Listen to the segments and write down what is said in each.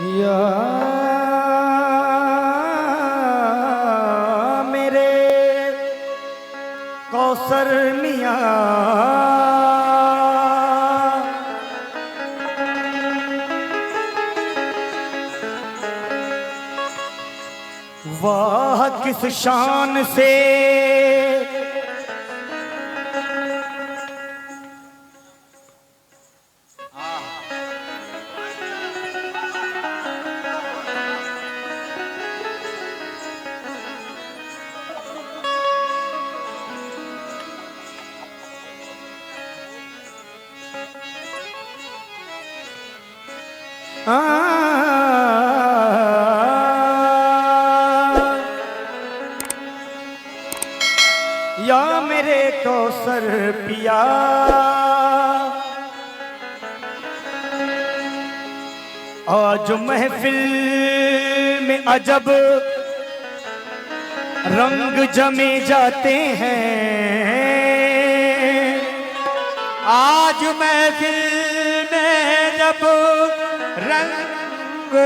या मेरे कौसर मियां वाह किस शान से या मेरे कौसर पिया आज महफिल में अजब रंग जमे जाते हैं। आज महफिल में जब रंग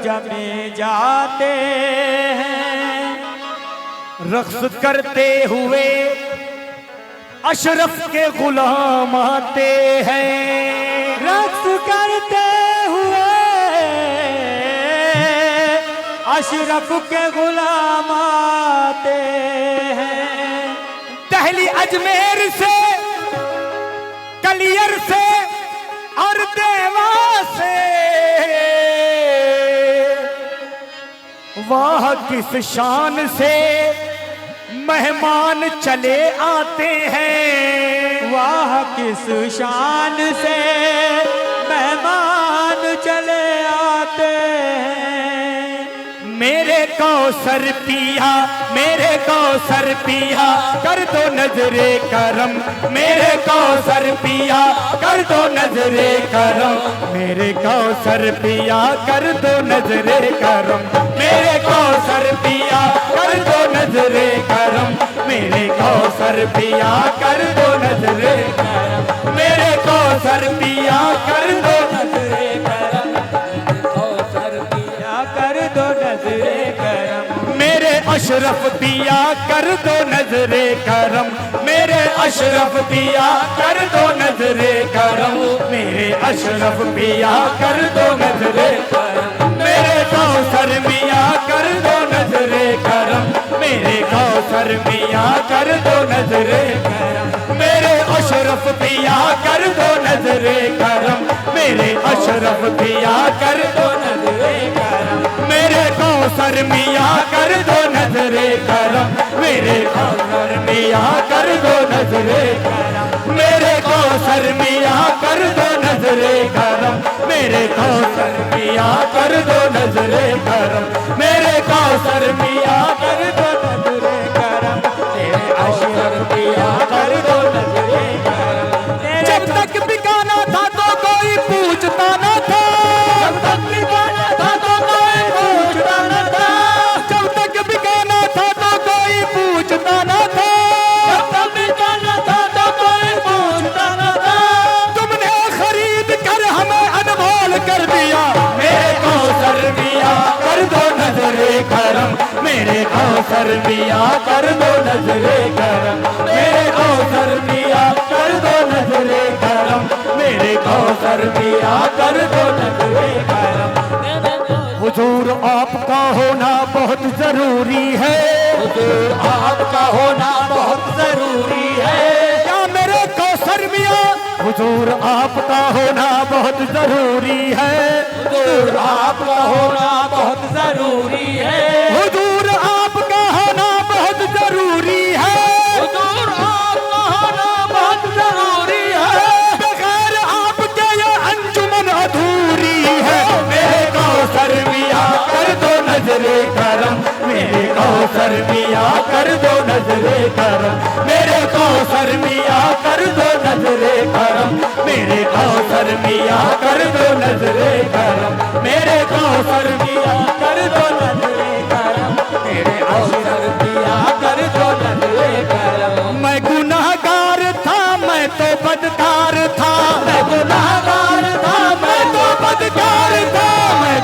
जमे जाते हैं, रक्स करते हुए अशरफ के गुलाम आते हैं। रक्स करते हुए अशरफ के गुलाम आते हैं। दहली अजमेर से, कलियर से और देवा से वाह किस शान से मेहमान चले आते हैं। वाह किस शान से मेहमान चले आते हैं। मेरे कौसर पिया, मेरे कौसर पिया कर दो नजरे करम। मेरे कौसर पिया कर दो नजरे करम। मेरे कौसर पिया कर दो नजरे करम। मेरे कौसर पिया कर दो नजरे करम। मेरे कौसर पिया कर दो नजरे करम। मेरे कौसर पिया कर दो नजरे करम। कौसर पिया कर दो नजरे करम। मेरे अशरफ पिया कर दो नजरे करम। मेरे अशरफ पिया कर दो नजरे करम। मेरे अशरफ पिया कर दो नजरे करम। मेरे कौसर मियां कर दो नजरे करम। मेरे कौसर मियां कर दो नजरे करम। मेरे अशरफ पिया कर दो नजरे करम। मेरे अशरफ पिया कर दो नजरे करम। मेरे कौसर मियां कर दो नजरे करम। मेरे कौसर मियां कर दो नजरे करम। मेरे कौसर मियां कर दो नजरे करम। मेरे कौसर मियां कर दो नजरे करम। मेरे कौसर मियां कर दो नजरे करम। मेरे अशरफ पिया कर दो नजरे करम। जब तक बिकाना था तो कोई पूछता न था। जब तक बिकाना था तो कोई पूछता न था। जब तक बिकाना था तो कोई पूछता न था। जब तक बिकाना था तो कोई पूछता न था। तुमने खरीद कर हमें अनमोल कर दिया। मेरे कौसर मियां कर दो नजरे करम। मेरे कौसर मियां कर दो नजरे करम। मेरे कौसर मियां कर दो नजरे करम। मेरे कौसर मियां कर दो नजरे करम। हुजूर आपका होना बहुत जरूरी है। हुजूर आपका होना बहुत जरूरी है। क्या मेरे कौसर मियां हुजूर आपका होना बहुत जरूरी है। हुजूर आपका होना बहुत जरूरी है। हुजूर आपका होना बहुत जरूरी है। हुजूर आपका होना बहुत जरूरी है। बगैर आपके ये अंजुमन अधूरी है। मेरे कौसर मियां कर दो नजरे करम। मेरे कौसर मियां कर दो नजरे करम। मेरे कौसर मियां कर दो नजरे करम। मेरे कौसर मियां कर दो नजरे करम। मेरे कौसर मियां कर दो नजरे करम। मेरे कौसर मियां कर दो नजरे करम। मैं गुनाहगार था, मैं तो बदकार था। मैं गुनाहगार था, मैं तो बदकार था। मैं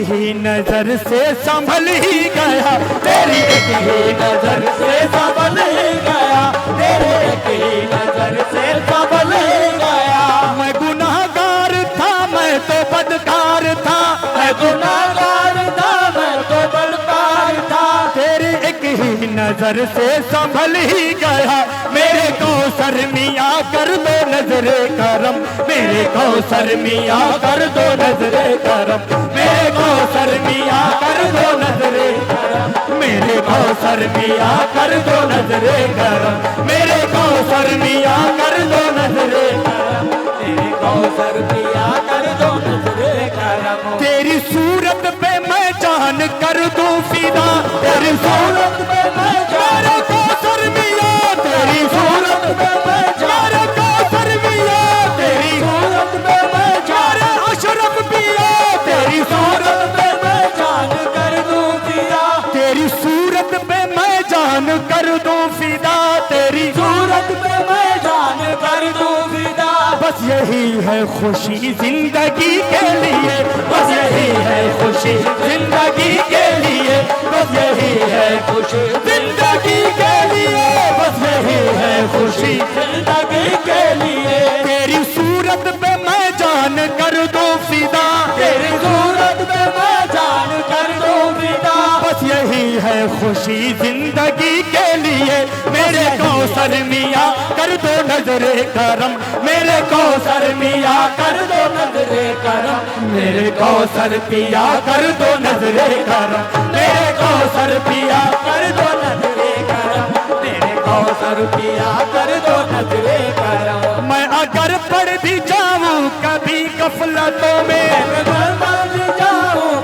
ही नजर से संभल ही गया, तेरी एक ही नजर से संभल ही गया, तेरी एक ही नजर से संभल ही गया। मैं गुनाहगार था, मैं तो बदकार था, मैं गुनाहगार था, मैं तो बदकार था, तेरी एक ही नजर से संभल ही गया। मेरे कौसर मियाँ कर दो नजरे करम, मेरे कौसर मियाँ कर दो नजरे करम, मेरे कौसर मियाँ कर दो नजरे करम, मेरे कौसर मियाँ कर दो नजरे करम, मेरे कौसर मियाँ कर दो नजरे करम, मेरे कौसर मियाँ कर दो नजरे करम। तेरी सूरत पे मैं जान कर दूं फिदा, तेरी सूरत पे मैं जान कौसर मियाँ, तेरी सूरत पे मैं जान कौसर मियाँ, तेरी सूरत पे मैं जान अशरफ पिया, तेरी सूरत पे मैं जान कर दूं फिदा, तेरी सूरत पे मैं जान कर दूं फिदा, तेरी सूरत पे मैं जान कर दूं फिदा। बस यही है खुशी जिंदगी के लिए, बस यही है खुशी जिंदगी के लिए, बस यही है खुशी जिंदगी के लिए, बस यही है खुशी जिंदगी के लिए। तेरी सूरत पे मैं जान कर दूं फिदा, तेरी सूरत पे मैं जान कर दूं फिदा, बस यही है खुशी जिंदगी के लिए। मेरे कौसर मियाँ कर दो नजरे करम, मेरे कौसर मियाँ कर दो नजरे करम, मेरे कौसर पिया कर दो नजरे करम, मेरे कौसर पिया कर दो नजरे करम, मेरे कौसर पिया कर दो नजरे करम। मैं अगर पढ़ भी जाऊं कभी गफलतों में,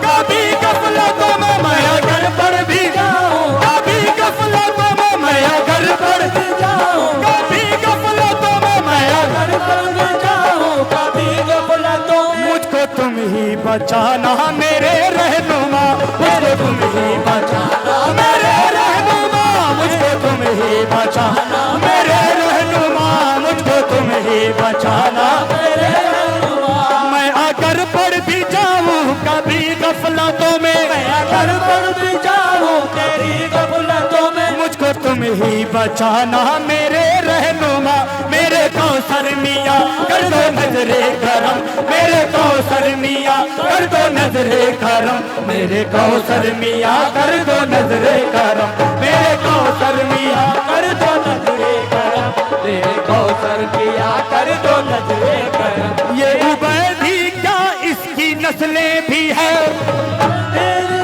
कभी गफलतों में, मैं अगर पढ़ भी जाऊं कभी गफलतों में, मैं अगर पढ़ भी जाऊं कभी गफलतों में, मैं अगर पढ़ भी जाऊं कभी गफलतों में, मुझको तुम ही बचाना मेरे रहनुमा, मुझको तुम ही बचाना मेरे रहनुमा, मुझको तुम ही बचाना मेरे रहनुमा, मुझको तुम ही बचाना मेरे रहनुमा। मैं अगर पढ़ भी जाऊं कभी गफलतों में, मैं अगर पढ़ भी जाऊं तेरी गफलतों में, मुझको तुम ही बचाना मेरे रहनुमा। मेरे कौसर मियाँ कर दो नजरे करम, मेरे कौसर मियाँ कर दो नजरे करम, मेरे कौसर मियाँ कर दो नजरे करम, मेरे कौसर मियाँ कर दो नजरे करम, मेरे कौसर मियाँ कर दो नजरे करम। ये उबैदी क्या इसकी नस्लें भी है,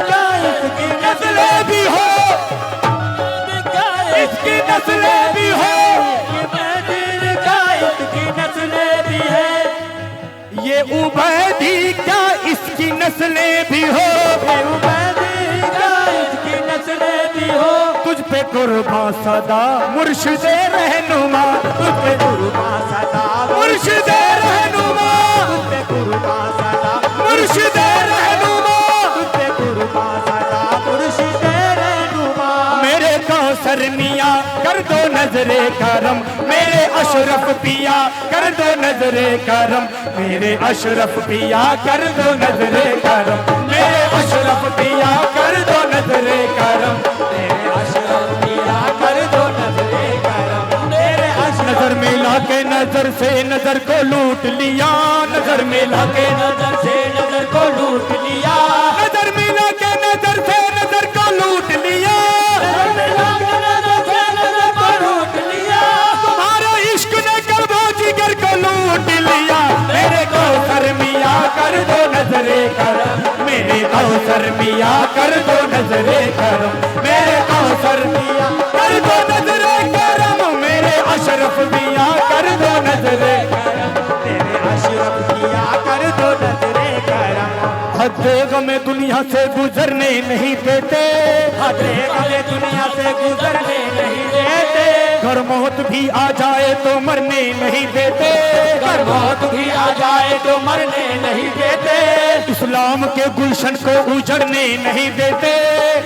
क्या इसकी नस्लें भी हो, इसकी नस्लें भी हो, ये उबैदी क्या इसकी नस्लें भी हो, ये उबैदी क्या इसकी नस्लें भी हो, तुझ पे कुर्बान सदा मुर्शिदे रहनुमा, तुझ पे कुर्बान सदा मुर्शिदे रहनुमा, तुझ पे कुर्बान सदा मुर्शिदे रहनुमा, तुझ पे कुर्बान सदा मुर्शिदे रहनुमा। मेरे कौसर मियाँ कर दो नजरे करम, मेरे अशरफ पिया कर दो नजरे करम, मेरे अशरफ पिया कर दो नजरे करम, मेरे अशरफ पिया कर दो नजरे करम, मेरे अशरफ पिया कर दो नजरे करम, मेरे नजर मिला के नजर से नजर को लूट लिया, नजर मिला के नजर से नजर को लूट लिया, नजर मिला के नजर से नजर को लूट लिया, नजर मिला के नजर से नजर को लूट लिया, तुम्हारा इश्क ने कल्बो जिगर को लूट लिया। मेरे कौसर मियाँ कर दो नजरे करम, मेरे कौसर मियाँ कर दो नजरे करम, मेरे कौसर मियाँ कर दो नजरे करम, मेरे अशरफ मियाँ कर दो नजरे करम, मेरे अशरफ मियाँ कर दो नजरे करम। हद्दे गमे दुनिया से गुजरने नहीं देते, हद्दे गमे दुनिया से गुजरने नहीं देते, घर मौत भी आ जाए तो मरने नहीं देते, घर मौत भी आ जाए तो मरने नहीं देते, इस्लाम के गुलशन को उजड़ने नहीं देते,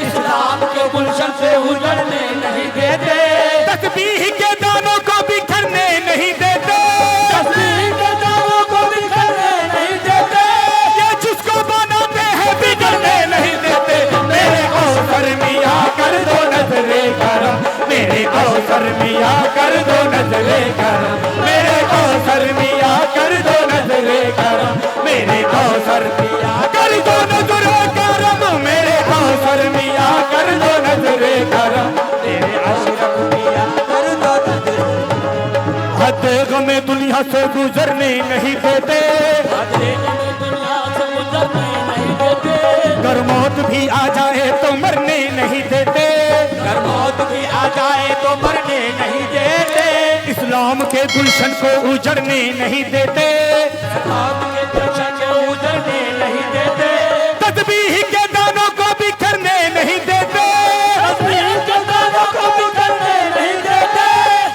इस्लाम के गुलशन से उजड़ने नहीं देते, तस्बीह के दानों को बिखरने नहीं देते, तस्बीह के दानों को बिखरने नहीं देते, ये जिसको बनाते हैं बिगड़ मियाँ कर दो नजरे करम, मेरे कौसर मियाँ कर दो नजरे करम, मेरे कौसर मियाँ कर दो नजरे करम, मेरे कौसर मियाँ कर दो नजरे करम, तेरे अशरफ मियाँ कर दो नजरे। हद गमे दुनिया से गुजरने नहीं देते, अगर मौत भी आ जाए तो मरने नहीं देते, अगर मौत भी आ जाए तो मरने नहीं देते, इस्लाम के गुलशन को उजड़ने नहीं देते, इस्लाम के गुलशन को उजड़ने नहीं देते, तस्बीह के दानों को बिखरने नहीं देते, तस्बीह के दानों को बिखरने नहीं देते,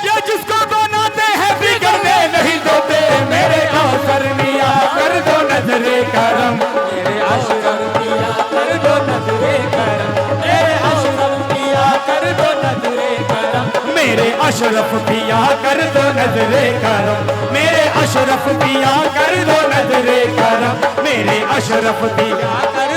ये जिसको बनाते हैं बिगड़ने नहीं देते, मेरे कौसर मियाँ कर दो नजरे करम, मेरे अशरफ मियाँ कर दो नजरे करम, मेरे अशरफ मियाँ कर दो नजरे करम, मेरे अशरफ पिया कर दो नजरे करम, मेरे अशरफ पिया कर दो नजरे करम, मेरे अशरफ पिया कर